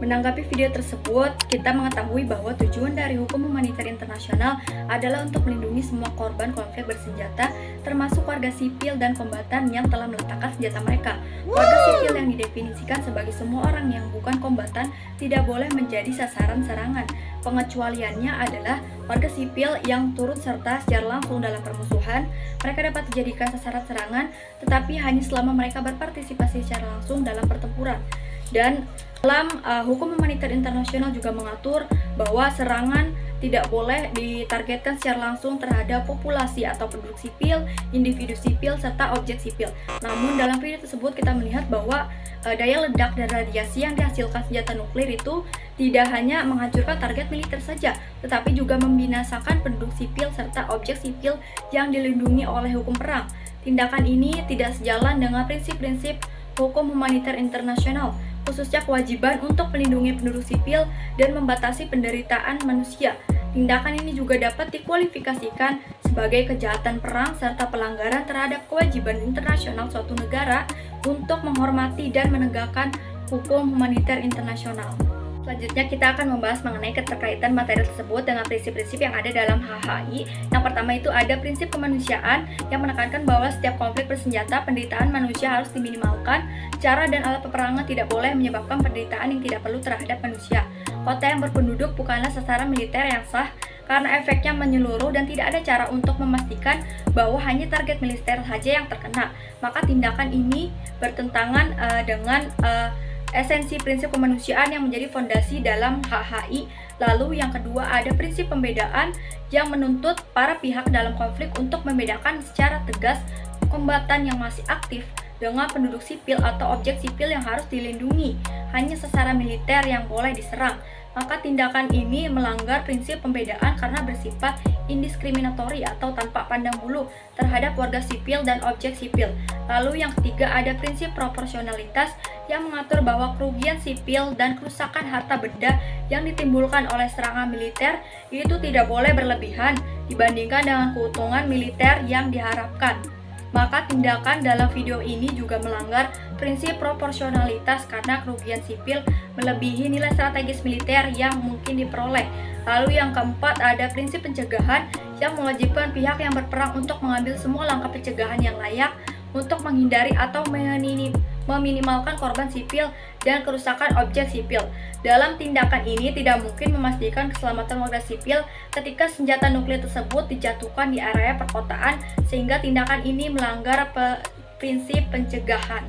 Menanggapi video tersebut, kita mengetahui bahwa tujuan dari hukum humaniter internasional adalah untuk melindungi semua korban konflik bersenjata, termasuk warga sipil dan kombatan yang telah meletakkan senjata mereka. Warga sipil yang didefinisikan sebagai semua orang yang bukan kombatan tidak boleh menjadi sasaran serangan. Pengecualiannya adalah warga sipil yang turut serta secara langsung dalam permusuhan. Mereka dapat dijadikan sasaran serangan, tetapi hanya selama mereka berpartisipasi secara langsung dalam pertempuran. Dan dalam hukum humaniter internasional juga mengatur bahwa serangan tidak boleh ditargetkan secara langsung terhadap populasi atau penduduk sipil, individu sipil, serta objek sipil. Namun dalam video tersebut kita melihat bahwa daya ledak dan radiasi yang dihasilkan senjata nuklir itu tidak hanya menghancurkan target militer saja, tetapi juga membinasakan penduduk sipil serta objek sipil yang dilindungi oleh hukum perang. Tindakan ini tidak sejalan dengan prinsip-prinsip hukum humaniter internasional, khususnya kewajiban untuk melindungi penduduk sipil dan membatasi penderitaan manusia. Tindakan ini juga dapat dikualifikasikan sebagai kejahatan perang serta pelanggaran terhadap kewajiban internasional suatu negara untuk menghormati dan menegakkan hukum humaniter internasional. Selanjutnya kita akan membahas mengenai keterkaitan materi tersebut dengan prinsip-prinsip yang ada dalam HHI. Yang pertama itu ada prinsip kemanusiaan yang menekankan bahwa setiap konflik bersenjata penderitaan manusia harus diminimalkan. Cara dan alat peperangan tidak boleh menyebabkan penderitaan yang tidak perlu terhadap manusia. Kota yang berpenduduk bukanlah sasaran militer yang sah karena efeknya menyeluruh dan tidak ada cara untuk memastikan bahwa hanya target militer saja yang terkena. Maka tindakan ini bertentangan dengan esensi prinsip kemanusiaan yang menjadi fondasi dalam HHI. Lalu yang kedua ada prinsip pembedaan yang menuntut para pihak dalam konflik untuk membedakan secara tegas kombatan yang masih aktif dengan penduduk sipil atau objek sipil yang harus dilindungi. Hanya sasaran militer yang boleh diserang. Maka tindakan ini melanggar prinsip pembedaan karena bersifat indiskriminatori atau tanpa pandang bulu terhadap warga sipil dan objek sipil. Lalu yang ketiga ada prinsip proporsionalitas yang mengatur bahwa kerugian sipil dan kerusakan harta benda yang ditimbulkan oleh serangan militer itu tidak boleh berlebihan dibandingkan dengan keuntungan militer yang diharapkan. Maka tindakan dalam video ini juga melanggar prinsip proporsionalitas karena kerugian sipil melebihi nilai strategis militer yang mungkin diperoleh. Lalu yang keempat ada prinsip pencegahan yang mewajibkan pihak yang berperang untuk mengambil semua langkah pencegahan yang layak untuk menghindari atau meminimalkan korban sipil dan kerusakan objek sipil. Dalam tindakan ini tidak mungkin memastikan keselamatan warga sipil ketika senjata nuklir tersebut dijatuhkan di area perkotaan, sehingga tindakan ini melanggar prinsip pencegahan.